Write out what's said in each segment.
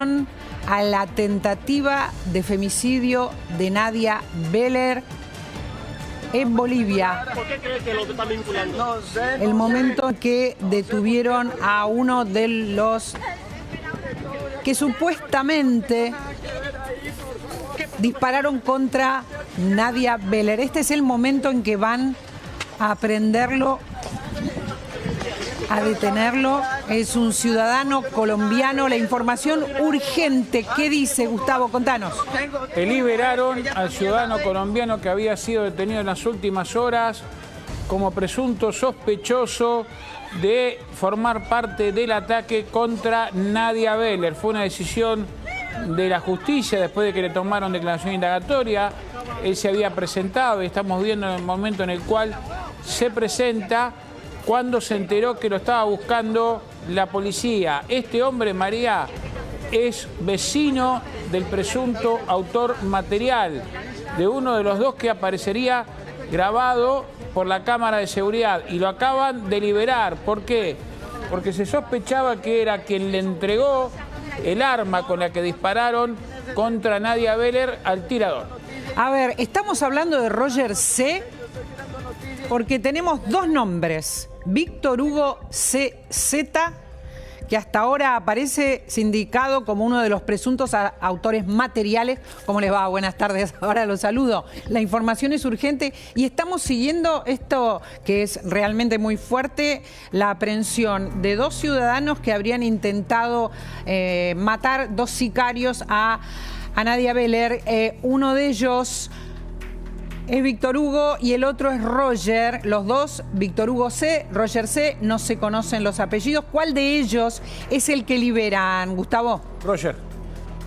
a la tentativa de femicidio de Nadia Beller en Bolivia. ¿Por qué crees que lo están vinculando? No sé. El momento en que detuvieron a uno de los que supuestamente dispararon contra Nadia Beller. Este es el momento en que van a prenderlo, a detenerlo. Es un ciudadano colombiano. La información urgente. ¿Qué dice, Gustavo? Contanos. Liberaron al ciudadano colombiano que había sido detenido en las últimas horas como presunto sospechoso de formar parte del ataque contra Nadia Beller. Fue una decisión de la justicia después de que le tomaron declaración indagatoria. Él se había presentado y estamos viendo el momento en el cual se presenta cuando se enteró que lo estaba buscando la policía. Este hombre, María, es vecino del presunto autor material, de uno de los dos que aparecería grabado por la cámara de seguridad. Y lo acaban de liberar. ¿Por qué? Porque se sospechaba que era quien le entregó el arma con la que dispararon contra Nadia Beller al tirador. A ver, estamos hablando de Roger C., porque tenemos dos nombres. Víctor Hugo CZ, que hasta ahora aparece sindicado como uno de los presuntos autores materiales. ¿Cómo les va? Buenas tardes, ahora los saludo. La información es urgente y estamos siguiendo esto que es realmente muy fuerte, la aprehensión de dos ciudadanos que habrían intentado matar, dos sicarios a Nadia Beller. Uno de ellos es Víctor Hugo y el otro es Roger. Los dos, Víctor Hugo C., Roger C., no se conocen los apellidos. ¿Cuál de ellos es el que liberan, Gustavo? Roger.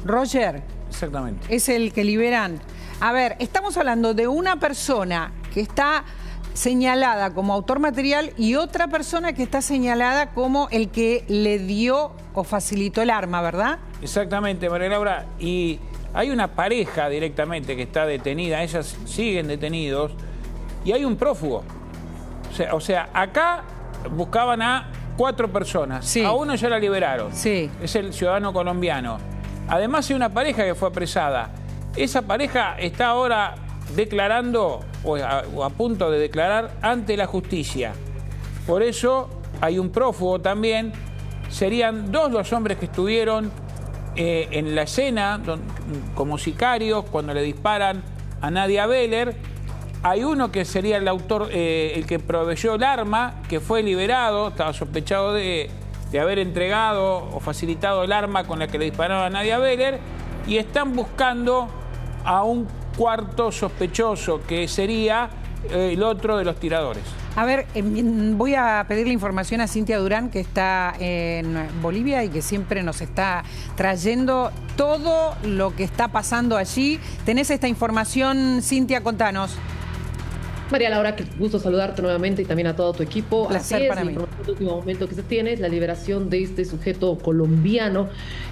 Roger. Exactamente. Es el que liberan. A ver, estamos hablando de una persona que está señalada como autor material y otra persona que está señalada como el que le dio o facilitó el arma, ¿verdad? Exactamente, María Laura. Y hay una pareja directamente que está detenida, ellas siguen detenidos, y hay un prófugo. O sea, acá buscaban a 4 personas, sí. A uno ya la liberaron, sí. Es el ciudadano colombiano. Además hay una pareja que fue apresada. Esa pareja está ahora declarando, o a punto de declarar, ante la justicia. Por eso hay un prófugo también. Serían 2 los hombres que estuvieron en la escena como sicarios cuando le disparan a Nadia Beller. Hay uno que sería el autor, el que proveyó el arma, que fue liberado, estaba sospechado de haber entregado o facilitado el arma con la que le dispararon a Nadia Beller, y están buscando a un cuarto sospechoso, que sería el otro de los tiradores. A ver, voy a pedirle información a Cintia Durán, que está en Bolivia y que siempre nos está trayendo todo lo que está pasando allí. ¿Tenés esta información, Cintia? Contanos. María Laura, qué gusto saludarte nuevamente y también a todo tu equipo. Placer para mí. El último momento que se tiene es la liberación de este sujeto colombiano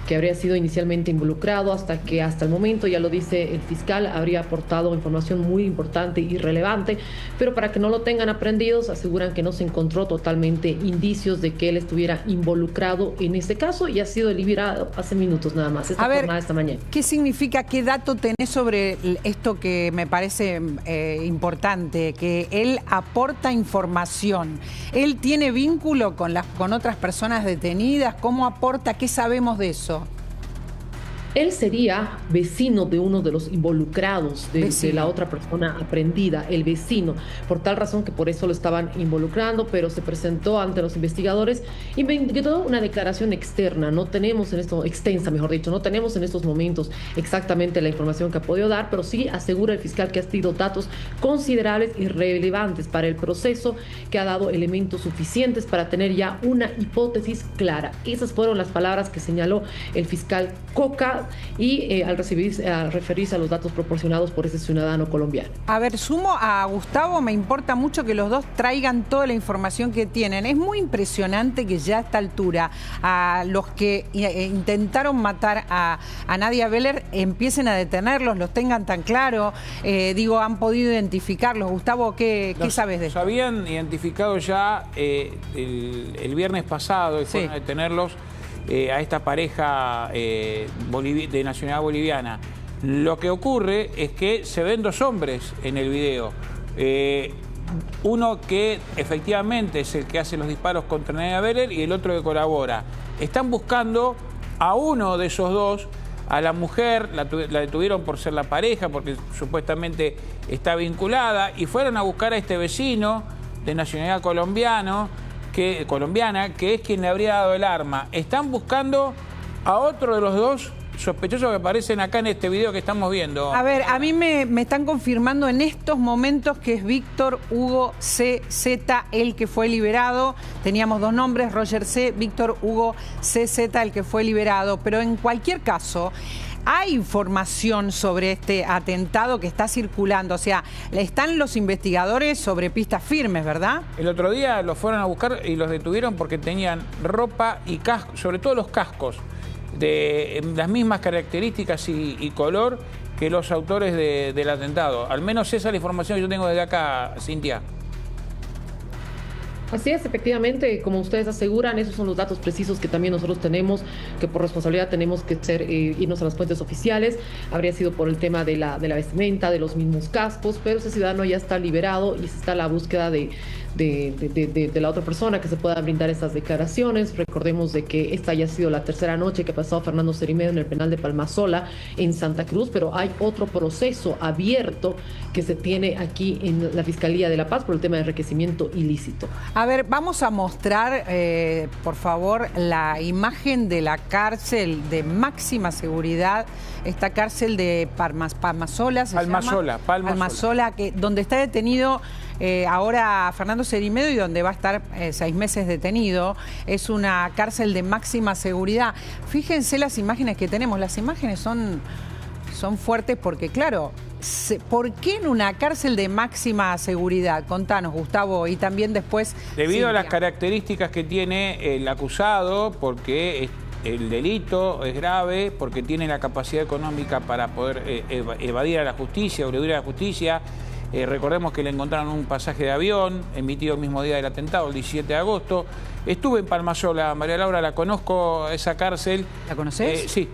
que habría sido inicialmente involucrado hasta el momento, ya lo dice el fiscal, habría aportado información muy importante y relevante, pero para que no lo tengan aprendidos, aseguran que no se encontró totalmente indicios de que él estuviera involucrado en este caso y ha sido liberado hace minutos nada más, esta mañana. ¿Qué significa, qué dato tenés sobre esto que me parece importante? Que él aporta información. ¿Él tiene vínculo con otras personas detenidas? ¿Cómo aporta? ¿Qué sabemos de eso? Él sería vecino de uno de los involucrados, de la otra persona aprehendida, el vecino, por tal razón que por eso lo estaban involucrando, pero se presentó ante los investigadores y dio una declaración externa. No tenemos extensa, mejor dicho, no tenemos en estos momentos exactamente la información que ha podido dar, pero sí asegura el fiscal que ha sido datos considerables y relevantes para el proceso, que ha dado elementos suficientes para tener ya una hipótesis clara. Esas fueron las palabras que señaló el fiscal Coca y al referirse a los datos proporcionados por ese ciudadano colombiano. A ver, sumo a Gustavo, me importa mucho que los dos traigan toda la información que tienen. Es muy impresionante que ya a esta altura a los que intentaron matar a Nadia Beller empiecen a detenerlos, los tengan tan claro, han podido identificarlos. Gustavo, ¿qué sabes de esto? Los habían identificado ya el viernes pasado y fueron a detenerlos. a esta pareja de nacionalidad boliviana. Lo que ocurre es que se ven dos hombres en el video. Uno que efectivamente es el que hace los disparos contra Nadia Berer y el otro que colabora. Están buscando a uno de esos dos. A la mujer la detuvieron por ser la pareja, porque supuestamente está vinculada, y fueron a buscar a este vecino de nacionalidad colombiana, que es quien le habría dado el arma. Están buscando a otro de los dos sospechosos que aparecen acá en este video que estamos viendo. A ver, a mí me están confirmando en estos momentos que es Víctor Hugo CZ el que fue liberado. Teníamos dos nombres, Roger C., Víctor Hugo CZ el que fue liberado. Pero en cualquier caso, hay información sobre este atentado que está circulando. O sea, están los investigadores sobre pistas firmes, ¿verdad? El otro día los fueron a buscar y los detuvieron porque tenían ropa y casco, sobre todo los cascos, de las mismas características y color que los autores del atentado. Al menos esa es la información que yo tengo desde acá, Cintia. Así es, efectivamente, como ustedes aseguran, esos son los datos precisos que también nosotros tenemos, que por responsabilidad tenemos que irnos a las fuentes oficiales. Habría sido por el tema de la vestimenta, de los mismos cascos, pero ese ciudadano ya está liberado y se está a la búsqueda de la otra persona que se pueda brindar estas declaraciones. Recordemos de que esta ya ha sido la tercera noche que ha pasado Fernando Cerimedo en el penal de Palmasola en Santa Cruz, pero hay otro proceso abierto que se tiene aquí en la Fiscalía de La Paz por el tema de enriquecimiento ilícito. A ver, vamos a mostrar, por favor, la imagen de la cárcel de máxima seguridad, esta cárcel de Palmasola, donde está detenido ahora Fernando Cerimedo y donde va a estar 6 meses detenido. Es una cárcel de máxima seguridad. Fíjense las imágenes que tenemos. Las imágenes son fuertes porque, claro, ¿por qué en una cárcel de máxima seguridad? Contanos, Gustavo, y también después... Debido a las características que tiene el acusado, porque el delito es grave, porque tiene la capacidad económica para poder evadir a la justicia, o eludir a la justicia. Recordemos que le encontraron un pasaje de avión emitido el mismo día del atentado, el 17 de agosto. Estuve en Palmasola, María Laura, la conozco, esa cárcel. ¿La conocés? Sí,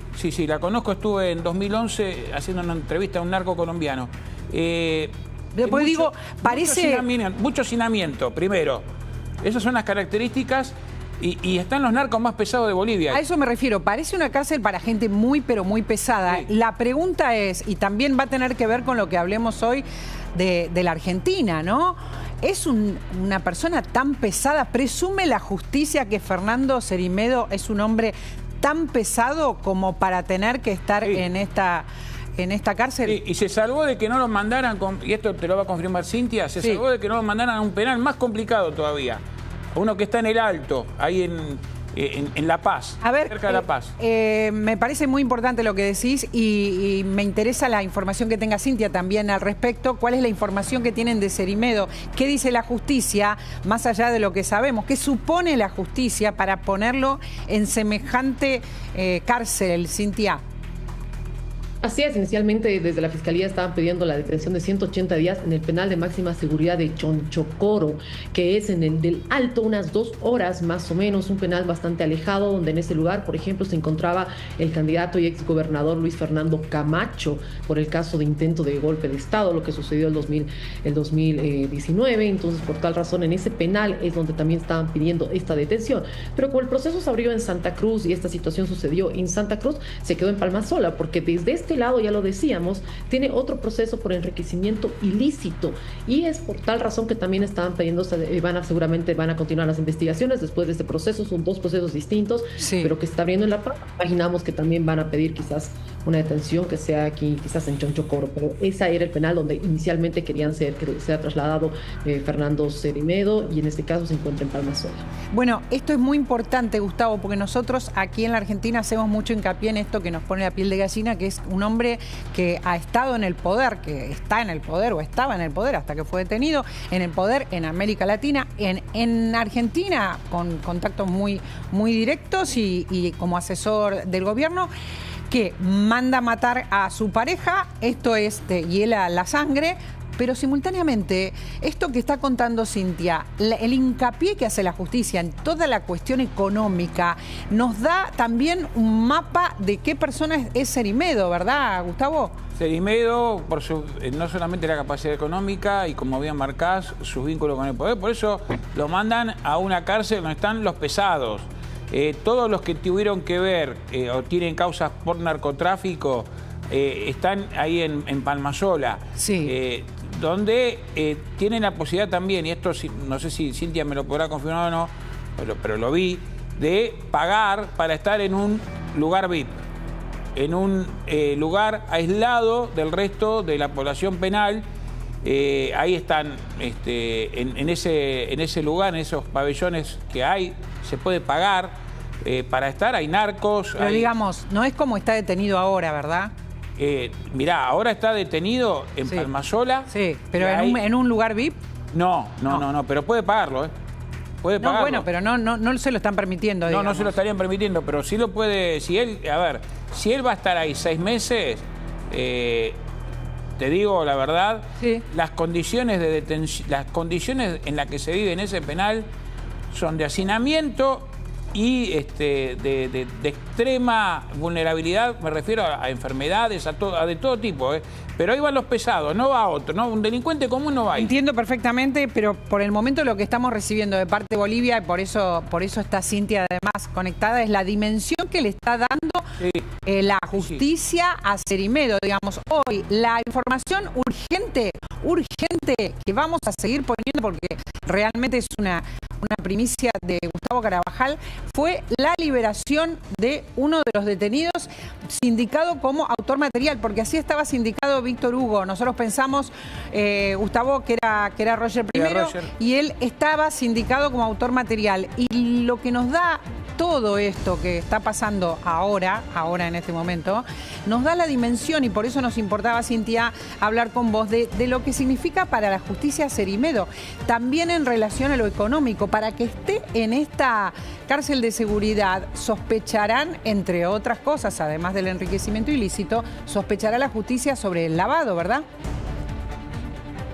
la conozco. Estuve en 2011 haciendo una entrevista a un narco colombiano. Después digo, parece... Mucho hacinamiento, primero. Esas son las características. Y están los narcos más pesados de Bolivia. A eso me refiero, parece una cárcel para gente muy, pero muy pesada. Sí. La pregunta es, y también va a tener que ver con lo que hablemos hoy de la Argentina, ¿no? ¿Es una persona tan pesada? ¿Presume la justicia que Fernando Cerimedo es un hombre tan pesado como para tener que estar en esta cárcel? Sí, y se salvó de que no lo mandaran, y esto te lo va a confirmar Cintia, se salvó de que no lo mandaran a un penal más complicado todavía. Uno que está en el Alto, ahí en La Paz, a ver, cerca de La Paz. Me parece muy importante lo que decís y me interesa la información que tenga Cintia también al respecto. ¿Cuál es la información que tienen de Cerimedo? ¿Qué dice la justicia, más allá de lo que sabemos? ¿Qué supone la justicia para ponerlo en semejante cárcel, Cintia? Así es, inicialmente desde la Fiscalía estaban pidiendo la detención de 180 días en el penal de máxima seguridad de Chonchocoro, que es en el del Alto, unas 2 horas más o menos, un penal bastante alejado, donde en ese lugar, por ejemplo, se encontraba el candidato y exgobernador Luis Fernando Camacho por el caso de intento de golpe de Estado, lo que sucedió el 2019. Entonces, por tal razón, en ese penal es donde también estaban pidiendo esta detención. Pero como el proceso se abrió en Santa Cruz y esta situación sucedió en Santa Cruz, se quedó en Palmasola, porque desde este lado, ya lo decíamos, tiene otro proceso por enriquecimiento ilícito, y es por tal razón que también estaban pidiendo, seguramente van a continuar las investigaciones después de este proceso. Son 2 procesos distintos, pero que se está abriendo en La Paz. Imaginamos que también van a pedir quizás una detención que sea aquí, quizás en Chonchocoro, pero ese era el penal donde inicialmente querían que sea trasladado Fernando Cerimedo, y en este caso se encuentra en Palmasola. Bueno, esto es muy importante, Gustavo, porque nosotros aquí en la Argentina hacemos mucho hincapié en esto que nos pone la piel de gallina, que es un hombre que ha estado en el poder, que está en el poder o estaba en el poder hasta que fue detenido, en el poder en América Latina, en Argentina, con contactos muy, muy directos y como asesor del gobierno, que manda matar a su pareja. Esto es, te hiela la sangre, pero simultáneamente, esto que está contando Cintia, el hincapié que hace la justicia en toda la cuestión económica, nos da también un mapa de qué persona es Cerimedo, ¿verdad, Gustavo? Cerimedo, no solamente la capacidad económica y, como bien marcás, sus vínculos con el poder, por eso lo mandan a una cárcel donde están los pesados. Todos los que tuvieron que ver o tienen causas por narcotráfico están ahí en Palmasola, sí. Donde tienen la posibilidad también, y esto no sé si Cintia me lo podrá confirmar o no, pero lo vi, de pagar para estar en un lugar VIP, en un lugar aislado del resto de la población penal. Ahí están, en ese lugar, en esos pabellones que hay, se puede pagar para estar, hay narcos. Pero digamos, no es como está detenido ahora, ¿verdad? Mirá, ahora está detenido en Palmasola. Sí, pero en un lugar VIP. No, pero puede pagarlo, Puede pagarlo. Bueno, pero no se lo están permitiendo, digamos. No se lo estarían permitiendo, pero sí lo puede, si él va a estar ahí 6 meses, te digo la verdad, sí. Las condiciones de detención, las condiciones en las que se vive en ese penal son de hacinamiento y de extrema vulnerabilidad, me refiero a enfermedades, a de todo tipo, Pero ahí van los pesados, no va otro, ¿no? Un delincuente común no va ahí. Entiendo perfectamente, pero por el momento lo que estamos recibiendo de parte de Bolivia, y por eso está Cintia además conectada, es la dimensión que le está dando la justicia a Cerimedo. Digamos, hoy la información urgente que vamos a seguir poniendo, porque realmente es una primicia de Gustavo Carabajal, fue la liberación de uno de los detenidos sindicado como autor material, porque así estaba sindicado Víctor Hugo. Nosotros pensamos, Gustavo, que era Roger primero, y él estaba sindicado como autor material. Y lo que nos da todo esto que está pasando ahora en este momento, nos da la dimensión, y por eso nos importaba, Cintia, hablar con vos de lo que significa para la justicia Cerimedo, también en relación a lo económico. Para que esté en esta cárcel de seguridad, sospecharán, entre otras cosas, además del enriquecimiento ilícito, sospechará la justicia sobre el lavado, ¿verdad?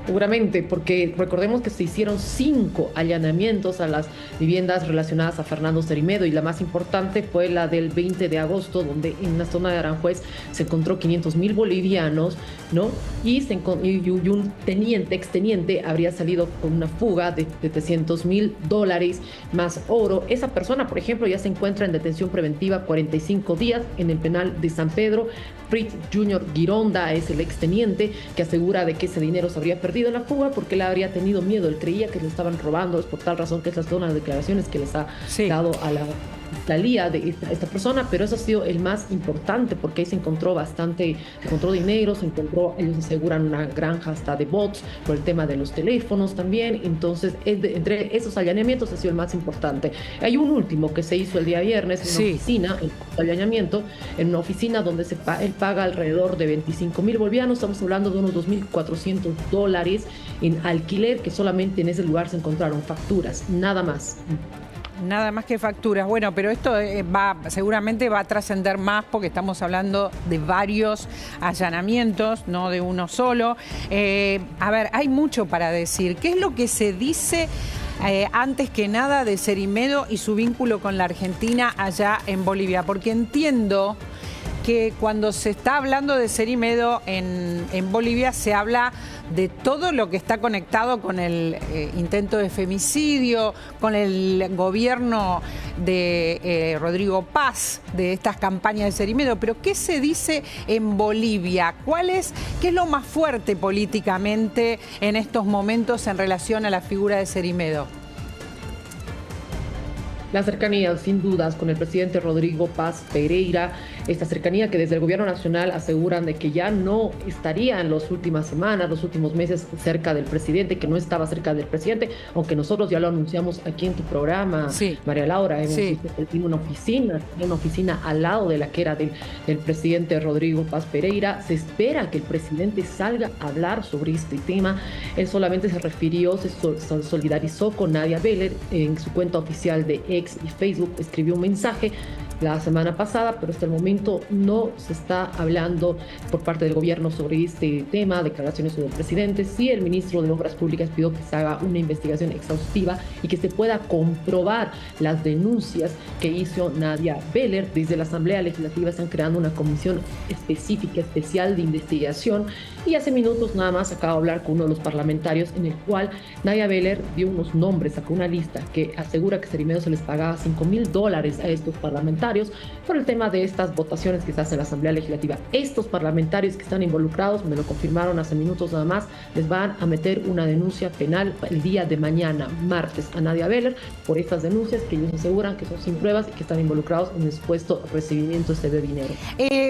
Seguramente, porque recordemos que se hicieron 5 allanamientos a las viviendas relacionadas a Fernando Cerimedo, y la más importante fue la del 20 de agosto, donde en la zona de Aranjuez se encontró 500.000 bolivianos, ¿no? Y un exteniente, habría salido con una fuga de $300.000 más oro. Esa persona, por ejemplo, ya se encuentra en detención preventiva 45 días en el penal de San Pedro. Fritz Junior Gironda es el exteniente que asegura de que ese dinero se habría perdido en la fuga porque él habría tenido miedo, él creía que le estaban robando, es por tal razón que esas son las declaraciones que les ha dado a la fiscalía de esta persona, pero eso ha sido el más importante porque ahí se encontró dinero, ellos aseguran una granja hasta de bots por el tema de los teléfonos también. Entonces entre esos allanamientos ha sido el más importante. Hay un último que se hizo el día viernes en una oficina, el allanamiento en una oficina donde él paga alrededor de 25.000 bolivianos, estamos hablando de unos $2.400 en alquiler, que solamente en ese lugar se encontraron facturas, nada más. Nada más que facturas. Bueno, pero esto seguramente va a trascender más porque estamos hablando de varios allanamientos, no de uno solo. A ver, hay mucho para decir. ¿Qué es lo que se dice antes que nada de Cerimedo y su vínculo con la Argentina allá en Bolivia? Porque entiendo que cuando se está hablando de Cerimedo en Bolivia se habla de todo lo que está conectado con el intento de femicidio, con el gobierno de Rodrigo Paz, de estas campañas de Cerimedo. Pero ¿qué se dice en Bolivia? ¿Qué es lo más fuerte políticamente en estos momentos en relación a la figura de Cerimedo? La cercanía, sin dudas, con el presidente Rodrigo Paz Pereira, esta cercanía que desde el gobierno nacional aseguran de que ya no estaría en las últimas semanas, los últimos meses cerca del presidente, que no estaba cerca del presidente, aunque nosotros ya lo anunciamos aquí en tu programa, María Laura, tiene una oficina al lado de la que era del presidente Rodrigo Paz Pereira. Se espera que el presidente salga a hablar sobre este tema. Él solamente se solidarizó con Nadia Beller en su cuenta oficial de X y Facebook, escribió un mensaje la semana pasada, pero hasta el momento no se está hablando por parte del gobierno sobre este tema, declaraciones sobre el presidente. Sí, el ministro de Obras Públicas pidió que se haga una investigación exhaustiva y que se pueda comprobar las denuncias que hizo Nadia Beller. Desde la Asamblea Legislativa están creando una comisión específica, especial de investigación, y hace minutos nada más acabo de hablar con uno de los parlamentarios en el cual Nadia Beller dio unos nombres, sacó una lista que asegura que Cerimedo se les pagaba $5,000 a estos parlamentarios por el tema de estas votaciones que se hacen en la Asamblea Legislativa. Estos parlamentarios que están involucrados, me lo confirmaron hace minutos nada más, les van a meter una denuncia penal el día de mañana, martes, a Nadia Beller por estas denuncias que ellos aseguran que son sin pruebas y que están involucrados en el supuesto recibimiento de dinero.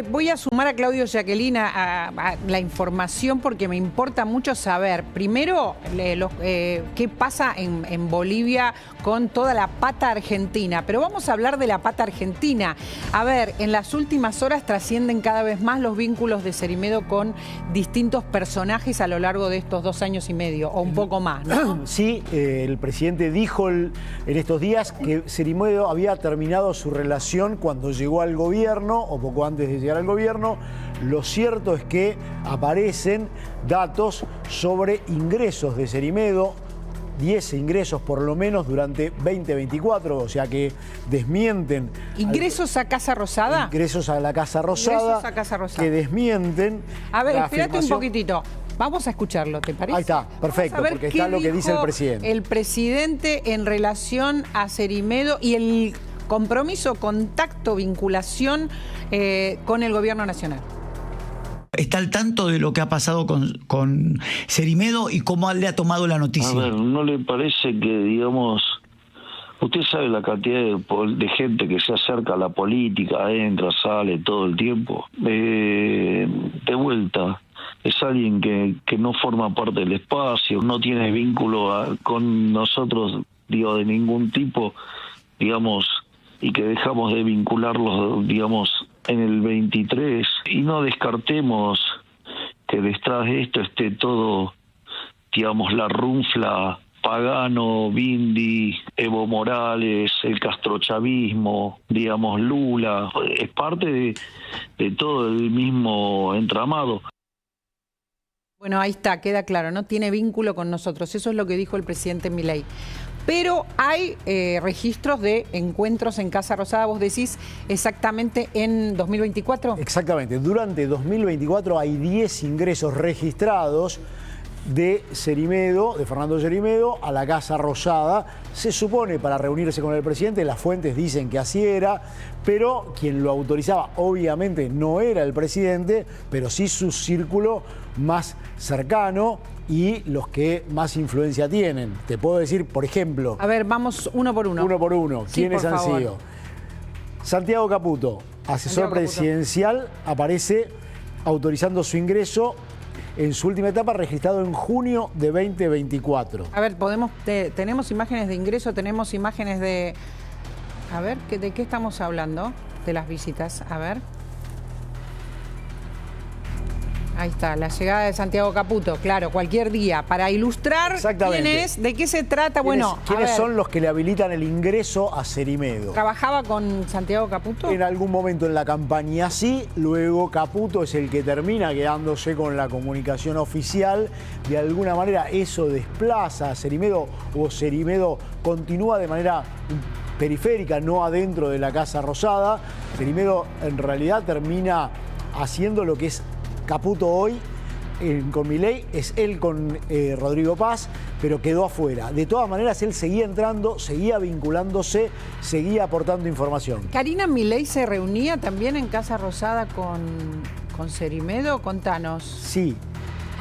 Voy a sumar a Claudio Jacqueline a la información porque me importa mucho saber, primero, qué pasa en Bolivia con toda la pata argentina, pero vamos a hablar de la pata argentina. A ver, en las últimas horas trascienden cada vez más los vínculos de Cerimedo con distintos personajes a lo largo de estos 2 años y medio, o un poco más, ¿no? Sí, el presidente dijo en estos días que Cerimedo había terminado su relación cuando llegó al gobierno, o poco antes de llegar al gobierno. Lo cierto es que aparecen datos sobre ingresos de Cerimedo, 10 ingresos por lo menos durante 2024, o sea que desmienten. ¿Ingresos a Casa Rosada? Ingresos a la Casa Rosada. Ingresos a Casa Rosada. Que desmienten. A ver, espérate un poquitito. Vamos a escucharlo, ¿te parece? Ahí está, perfecto, porque está lo que dice el presidente. El presidente en relación a Cerimedo y el compromiso, contacto, vinculación con el gobierno nacional. ¿Está al tanto de lo que ha pasado con Cerimedo y cómo le ha tomado la noticia? A ver, ¿no le parece que, digamos, usted sabe la cantidad de gente que se acerca a la política, entra, sale todo el tiempo? De vuelta, es alguien que no forma parte del espacio, no tiene vínculo con nosotros, digo, de ningún tipo, digamos, y que dejamos de vincularlos, digamos, en el 23, y no descartemos que detrás de esto esté todo, digamos, la runfla, Pagano, Bindi, Evo Morales, el castrochavismo, digamos, Lula, es parte de todo el mismo entramado. Bueno, ahí está, queda claro, no tiene vínculo con nosotros, eso es lo que dijo el presidente Milei. Pero hay registros de encuentros en Casa Rosada, vos decís, exactamente en 2024. Exactamente, durante 2024 hay 10 ingresos registrados de Cerimedo, de Fernando Cerimedo, a la Casa Rosada. Se supone para reunirse con el presidente, las fuentes dicen que así era, pero quien lo autorizaba obviamente no era el presidente, pero sí su círculo más cercano y los que más influencia tienen. Te puedo decir, por ejemplo... A ver, vamos uno por uno. Uno por uno. Sí, ¿Quiénes han sido? Santiago Caputo, asesor presidencial, aparece autorizando su ingreso en su última etapa, registrado en junio de 2024. A ver, tenemos imágenes de ingreso, tenemos imágenes de... A ver, ¿de qué estamos hablando? De las visitas, a ver. Ahí está, la llegada de Santiago Caputo, claro, cualquier día, para ilustrar quién es, de qué se trata. Bueno, ¿quiénes son los que le habilitan el ingreso a Cerimedo? ¿Trabajaba con Santiago Caputo? En algún momento en la campaña sí, luego Caputo es el que termina quedándose con la comunicación oficial. De alguna manera eso desplaza a Cerimedo, o Cerimedo continúa de manera periférica, no adentro de la Casa Rosada. Cerimedo en realidad termina haciendo lo que es Caputo hoy con Milei, es él con Rodrigo Paz, pero quedó afuera. De todas maneras, él seguía entrando, seguía vinculándose, seguía aportando información. ¿Karina Milei se reunía también en Casa Rosada con Cerimedo? Contanos. Sí,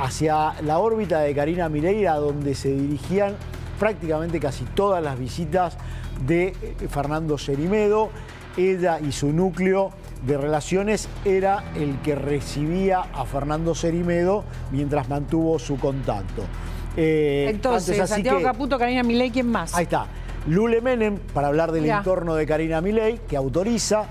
hacia la órbita de Karina Milei, a donde se dirigían prácticamente casi todas las visitas de Fernando Cerimedo. Ella y su núcleo de relaciones era el que recibía a Fernando Cerimedo mientras mantuvo su contacto. Entonces, Santiago Caputo, Karina Milei, ¿quién más? Ahí está. Lule Menem, para hablar del entorno de Karina Milei, que autoriza.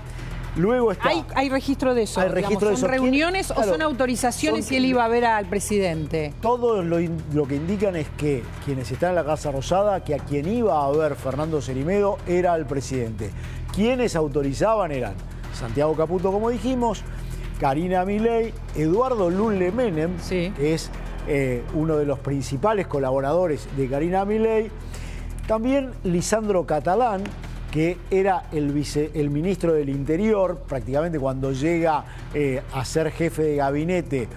Luego está... ¿Hay registro de eso? Hay registro de eso. ¿Son reuniones o son autorizaciones y él iba a ver al presidente? Todo lo que indican es que quienes están en la Casa Rosada, que a quien iba a ver Fernando Cerimedo era el presidente. Quienes autorizaban eran Santiago Caputo, como dijimos, Karina Milei, Eduardo Lule Menem, sí, que es uno de los principales colaboradores de Karina Milei, también Lisandro Catalán, que era el ministro del Interior, prácticamente cuando llega a ser jefe de gabinete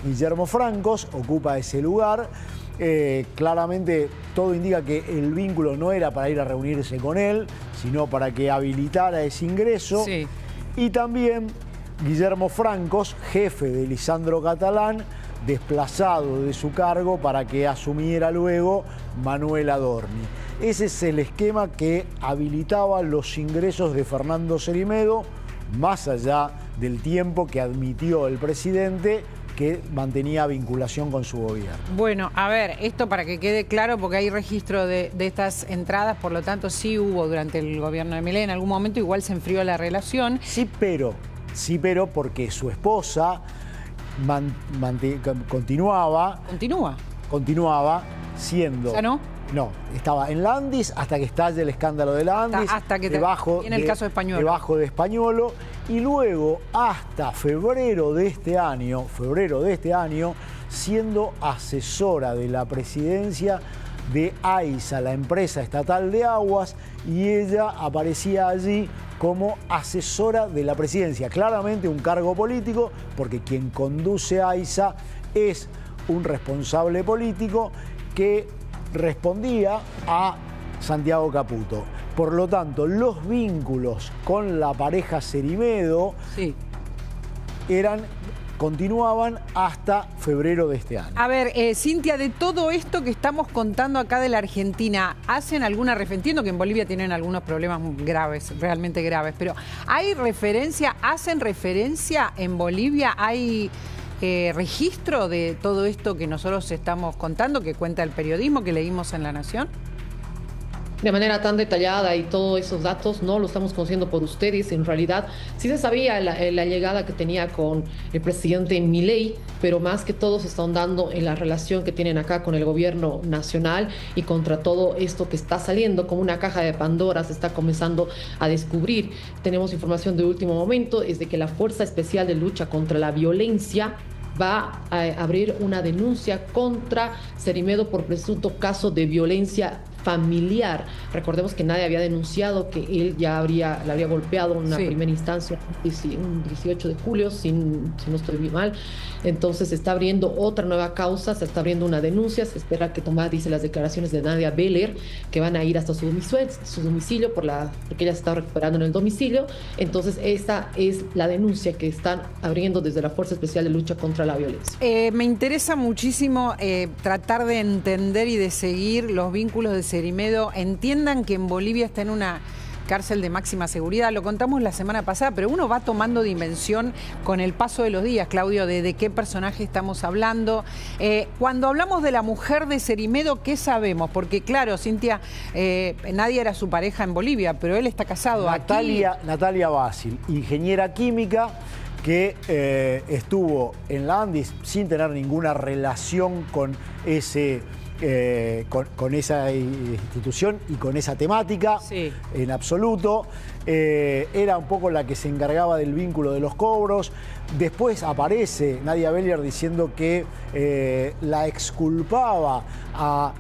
Guillermo Francos, ocupa ese lugar. Claramente todo indica que el vínculo no era para ir a reunirse con él, sino para que habilitara ese ingreso. Sí. Y también Guillermo Francos, jefe de Lisandro Catalán, desplazado de su cargo para que asumiera luego Manuel Adorni. Ese es el esquema que habilitaba los ingresos de Fernando Cerimedo, más allá del tiempo que admitió el presidente que mantenía vinculación con su gobierno. Bueno, a ver, esto para que quede claro, porque hay registro de estas entradas, por lo tanto sí hubo durante el gobierno de Milei, en algún momento igual se enfrió la relación. Sí, pero porque su esposa continuaba siendo... ¿Ya no? No, estaba en Landis hasta que estalle el escándalo de Landis. Hasta que en el caso de Españolo. Debajo de Españolo. Y luego hasta febrero de este año, siendo asesora de la presidencia de AISA, la empresa estatal de aguas, y ella aparecía allí como asesora de la presidencia. Claramente un cargo político, porque quien conduce AISA es un responsable político que respondía a Santiago Caputo. Por lo tanto, los vínculos con la pareja Cerimedo sí, continuaban hasta febrero de este año. A ver, Cintia, de todo esto que estamos contando acá de la Argentina, ¿hacen alguna referencia? Entiendo que en Bolivia tienen algunos problemas graves, realmente graves, pero ¿hacen referencia en Bolivia? ¿Hay registro de todo esto que nosotros estamos contando, que cuenta el periodismo, que leímos en La Nación? De manera tan detallada, y todos esos datos no lo estamos conociendo por ustedes. En realidad sí se sabía la llegada que tenía con el presidente Milei, pero más que todo se está ahondando en la relación que tienen acá con el gobierno nacional, y contra todo esto que está saliendo como una caja de Pandora se está comenzando a descubrir. Tenemos información de último momento, es de que la Fuerza Especial de Lucha contra la Violencia va a abrir una denuncia contra Cerimedo por presunto caso de violencia familiar. Recordemos que nadie había denunciado que él ya le habría golpeado en una primera instancia un 18 de julio, si no estoy bien mal. Entonces se está abriendo otra nueva causa, se está abriendo una denuncia, se espera que dice las declaraciones de Nadia Beller, que van a ir hasta su domicilio porque ella se está recuperando en el domicilio. Entonces esta es la denuncia que están abriendo desde la Fuerza Especial de Lucha contra la Violencia. Me interesa muchísimo tratar de entender y de seguir los vínculos de Cerimedo. Entiendan que en Bolivia está en una cárcel de máxima seguridad, lo contamos la semana pasada, pero uno va tomando dimensión con el paso de los días, Claudio, de qué personaje estamos hablando. Cuando hablamos de la mujer de Cerimedo, ¿qué sabemos? Porque claro, Cintia, Nadia era su pareja en Bolivia, pero él está casado aquí. Natalia Basil, ingeniera química, que estuvo en la Andis sin tener ninguna relación con esa institución y con esa temática, sí, en absoluto. Era un poco la que se encargaba del vínculo de los cobros. Después aparece Nadia Beller diciendo que la exculpaba a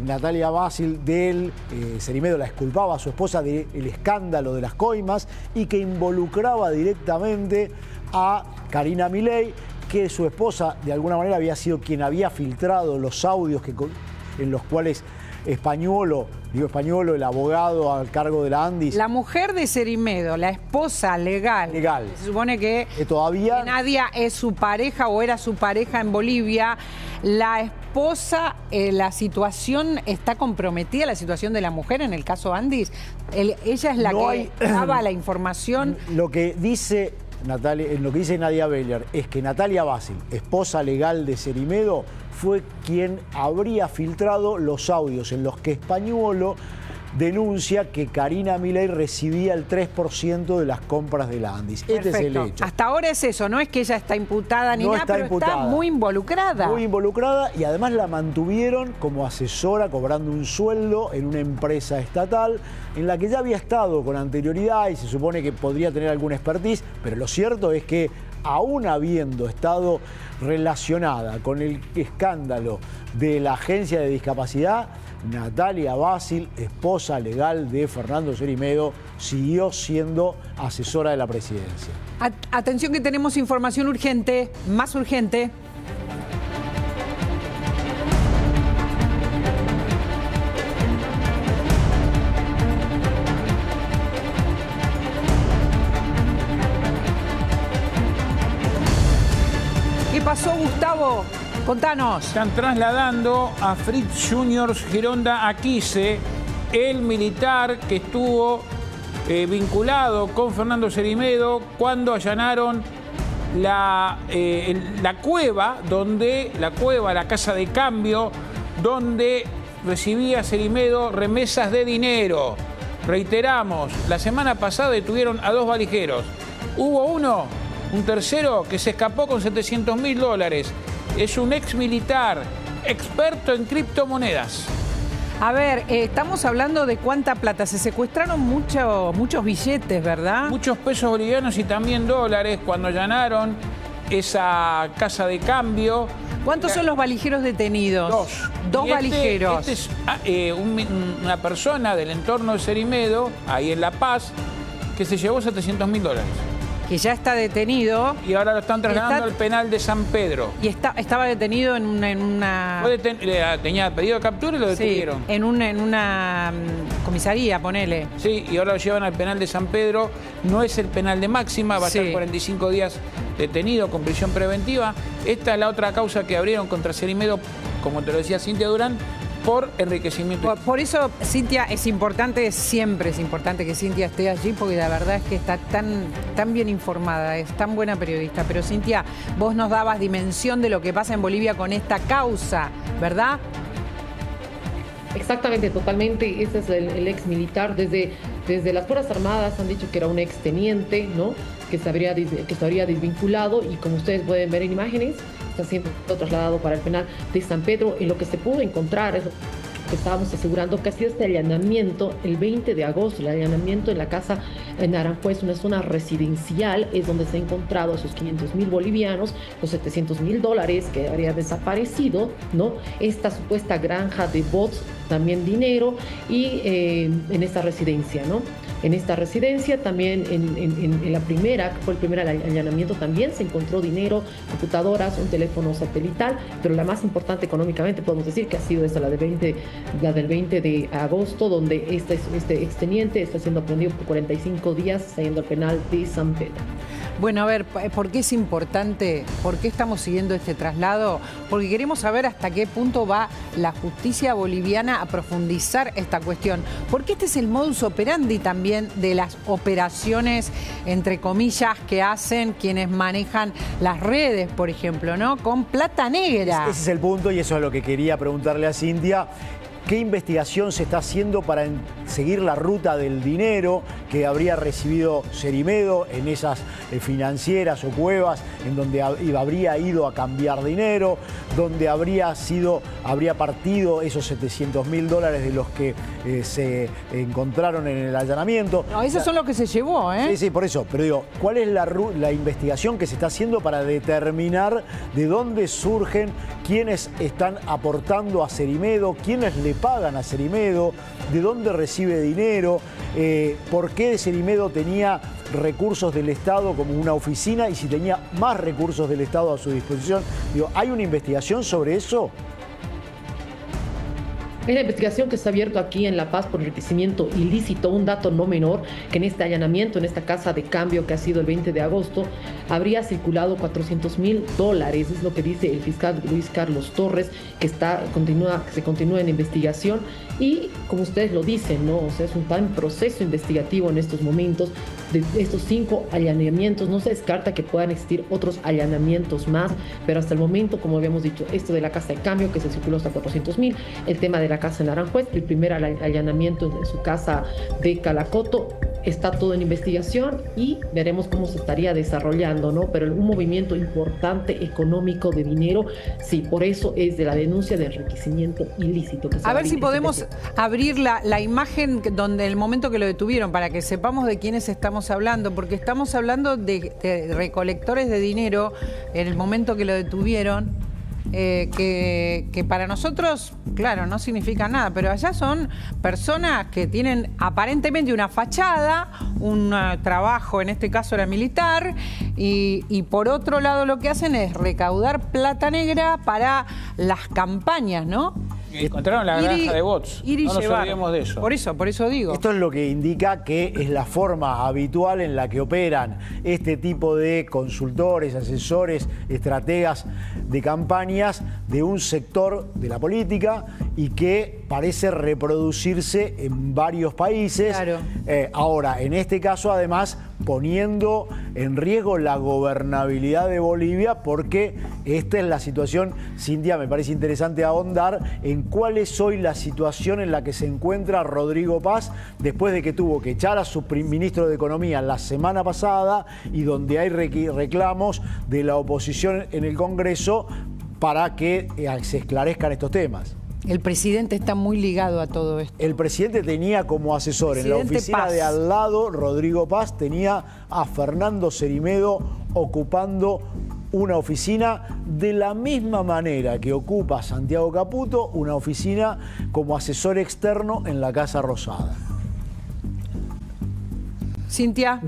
Natalia Basil del Cerimedo, la exculpaba a su esposa del escándalo de las coimas, y que involucraba directamente a Karina Milei, que su esposa de alguna manera había sido quien había filtrado los audios en los cuales Españolo, el abogado al cargo de la Andis. La mujer de Cerimedo, la esposa legal. Se supone que todavía Nadia es su pareja o era su pareja en Bolivia. La esposa, la situación está comprometida, la situación de la mujer en el caso Andis. Ella es la que daba la información. Lo que dice Nadia Beller es que Natalia Basil, esposa legal de Cerimedo, fue quien habría filtrado los audios en los que Españolo denuncia que Karina Milei recibía el 3% de las compras de la Andis. Este es el hecho. Hasta ahora es eso, no es que ella está imputada ni nada, pero está muy involucrada. Muy involucrada, y además la mantuvieron como asesora cobrando un sueldo en una empresa estatal en la que ya había estado con anterioridad y se supone que podría tener alguna expertise, pero lo cierto es que aún habiendo estado relacionada con el escándalo de la Agencia de Discapacidad, Natalia Basil, esposa legal de Fernando Cerimedo, siguió siendo asesora de la presidencia. Atención que tenemos información urgente, más urgente. ¿Qué pasó, Gustavo? Contanos. Están trasladando a Fritz Junior Gironda Aquise, el militar que estuvo vinculado con Fernando Cerimedo cuando allanaron la cueva, la casa de cambio, donde recibía Cerimedo remesas de dinero. Reiteramos, la semana pasada detuvieron a 2 valijeros. Hubo un tercero que se escapó con $700.000. Es un ex militar, experto en criptomonedas. A ver, estamos hablando de cuánta plata. Se secuestraron muchos billetes, ¿verdad? Muchos pesos bolivianos y también dólares cuando allanaron esa casa de cambio. ¿Cuántos son los valijeros detenidos? Dos valijeros. Este es una persona del entorno de Cerimedo, ahí en La Paz, que se llevó $700.000. Que ya está detenido. Y ahora lo están trasladando al penal de San Pedro. Y estaba detenido en una... Tenía pedido de captura y lo detuvieron. Sí, en una comisaría, ponele. Sí, y ahora lo llevan al penal de San Pedro. No es el penal de máxima, va a estar 45 días detenido con prisión preventiva. Esta es la otra causa que abrieron contra Cerimedo, como te lo decía Cintia Durán, por enriquecimiento. Por eso, Cintia, siempre es importante que Cintia esté allí, porque la verdad es que está tan bien informada, es tan buena periodista. Pero Cintia, vos nos dabas dimensión de lo que pasa en Bolivia con esta causa, ¿verdad? Exactamente, totalmente. Ese es el ex militar. Desde las Fuerzas Armadas han dicho que era un ex teniente, ¿no? Que se habría desvinculado, y como ustedes pueden ver en imágenes, está siendo trasladado para el penal de San Pedro. En lo que se pudo encontrar es lo que estábamos asegurando, que ha sido este allanamiento el 20 de agosto, el allanamiento en la casa en Aranjuez, una zona residencial, es donde se han encontrado esos $500.000 bolivianos, los $700.000 que habría desaparecido, ¿no? Esta supuesta granja de bots, también dinero, y en esta residencia, ¿no? En esta residencia también, en la primera, que fue el primer allanamiento, también se encontró dinero, computadoras, un teléfono satelital, pero la más importante económicamente podemos decir que ha sido esta, la del 20 de agosto, donde este exteniente está siendo aprendido por 45 días, saliendo al penal de San Pedro. Bueno, a ver, ¿por qué es importante? ¿Por qué estamos siguiendo este traslado? Porque queremos saber hasta qué punto va la justicia boliviana a profundizar esta cuestión. Porque este es el modus operandi también de las operaciones, entre comillas, que hacen quienes manejan las redes, por ejemplo, ¿no? Con plata negra. Ese es el punto, y eso es lo que quería preguntarle a Cintia. ¿Qué investigación se está haciendo para seguir la ruta del dinero que habría recibido Cerimedo en esas financieras o cuevas en donde habría ido a cambiar dinero, donde habría partido esos $700.000 de los que se encontraron en el allanamiento? No, esos son los que se llevó, ¿eh? Sí, por eso. Pero digo, ¿cuál es la investigación que se está haciendo para determinar de dónde surgen, quiénes están aportando a Cerimedo, quiénes le pagan a Cerimedo, de dónde recibe dinero, por qué Cerimedo tenía recursos del Estado como una oficina y si tenía más recursos del Estado a su disposición? Digo, ¿hay una investigación sobre eso? Es la investigación que está abierto aquí en La Paz por enriquecimiento ilícito. Un dato no menor, que en este allanamiento, en esta casa de cambio que ha sido el 20 de agosto, habría circulado $400.000, es lo que dice el fiscal Luis Carlos Torres, que se continúa en investigación y, como ustedes lo dicen, ¿no? O sea, es un tan proceso investigativo en estos momentos. De estos 5 allanamientos, no se descarta que puedan existir otros allanamientos más, pero hasta el momento, como habíamos dicho, esto de la casa de cambio, que se circuló hasta 400.000, el tema de la casa en Aranjuez, el primer allanamiento en su casa de Calacoto, está todo en investigación y veremos cómo se estaría desarrollando, ¿no? Pero un movimiento importante económico de dinero, sí, por eso es de la denuncia de enriquecimiento ilícito. A ver si podemos abrir la imagen donde el momento que lo detuvieron, para que sepamos de quiénes estamos hablando, porque estamos hablando de recolectores de dinero en el momento que lo detuvieron. Que para nosotros, claro, no significa nada, pero allá son personas que tienen aparentemente una fachada, un trabajo, en este caso era militar, y por otro lado lo que hacen es recaudar plata negra para las campañas, ¿no? Encontraron la granja de bots, no nos olvidemos de eso. Por eso digo. Esto es lo que indica que es la forma habitual en la que operan este tipo de consultores, asesores, estrategas de campañas de un sector de la política y que parece reproducirse en varios países. Claro. Ahora, en este caso, además, poniendo en riesgo la gobernabilidad de Bolivia, porque esta es la situación. Cintia, me parece interesante ahondar en cuál es hoy la situación en la que se encuentra Rodrigo Paz después de que tuvo que echar a su ministro de Economía la semana pasada y donde hay reclamos de la oposición en el Congreso para que se esclarezcan estos temas. El presidente está muy ligado a todo esto. El presidente tenía como asesor en la oficina Paz. de al lado, Rodrigo Paz, tenía a Fernando Cerimedo ocupando una oficina de la misma manera que ocupa Santiago Caputo, una oficina como asesor externo en la Casa Rosada. Cintia.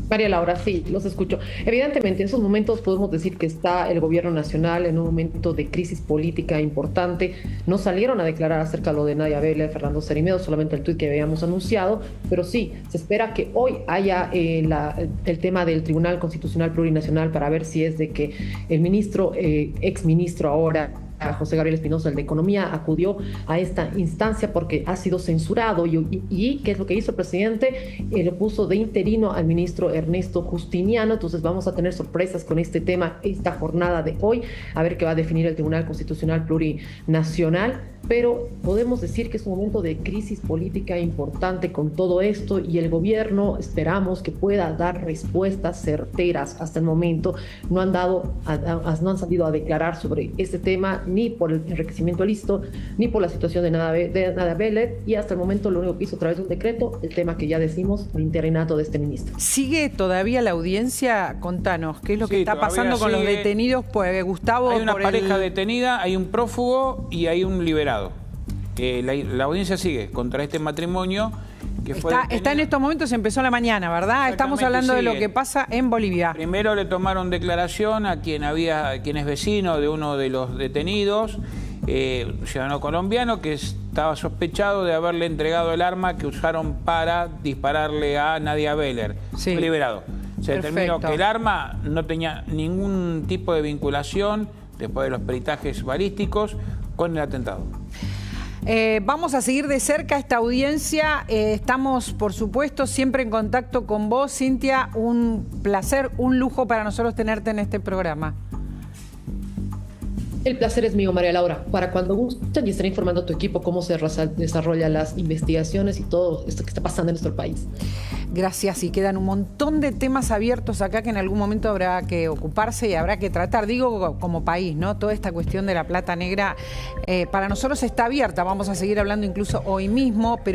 María Laura, sí, los escucho. Evidentemente, en esos momentos podemos decir que está el gobierno nacional en un momento de crisis política importante. No salieron a declarar acerca de lo de Nadia Vélez, Fernando Cerimedo, solamente el tuit que habíamos anunciado, pero sí, se espera que hoy haya el tema del Tribunal Constitucional Plurinacional para ver si es de que el ministro, exministro ahora, José Gabriel Espinosa, el de Economía, acudió a esta instancia porque ha sido censurado y ¿qué es lo que hizo el presidente? Le puso de interino al ministro Ernesto Justiniano. Entonces vamos a tener sorpresas con este tema esta jornada de hoy, a ver qué va a definir el Tribunal Constitucional Plurinacional. Pero podemos decir que es un momento de crisis política importante con todo esto y el gobierno esperamos que pueda dar respuestas certeras. Hasta el momento no han salido a declarar sobre este tema, ni por el enriquecimiento ilícito, ni por la situación de Nadia Vélez, y hasta el momento lo único que hizo a través de un decreto, el tema que ya decimos, el interinato de este ministro. ¿Sigue todavía la audiencia? Contanos, ¿qué es lo que está pasando con los sigue. detenidos? Pues Gustavo... Hay una pareja detenida, hay un prófugo y hay un liberado. La audiencia sigue contra este matrimonio que fue está en estos momentos, empezó la mañana, ¿verdad? Estamos hablando de lo que pasa en Bolivia. Primero le tomaron declaración a quien es vecino de uno de los detenidos, ciudadano colombiano, que estaba sospechado de haberle entregado el arma que usaron para dispararle a Nadia Vélez. Sí. Fue liberado. Se determinó Perfecto. que el arma no tenía ningún tipo de vinculación, después de los peritajes balísticos, con el atentado. Vamos a seguir de cerca esta audiencia. Estamos, por supuesto, siempre en contacto con vos, Cintia. Un placer, un lujo para nosotros tenerte en este programa. El placer es mío, María Laura. Para cuando gusten y estaré informando a tu equipo cómo se desarrollan las investigaciones y todo esto que está pasando en nuestro país. Gracias, y quedan un montón de temas abiertos acá que en algún momento habrá que ocuparse y habrá que tratar, digo, como país, ¿no? Toda esta cuestión de la plata negra para nosotros está abierta, vamos a seguir hablando incluso hoy mismo, pero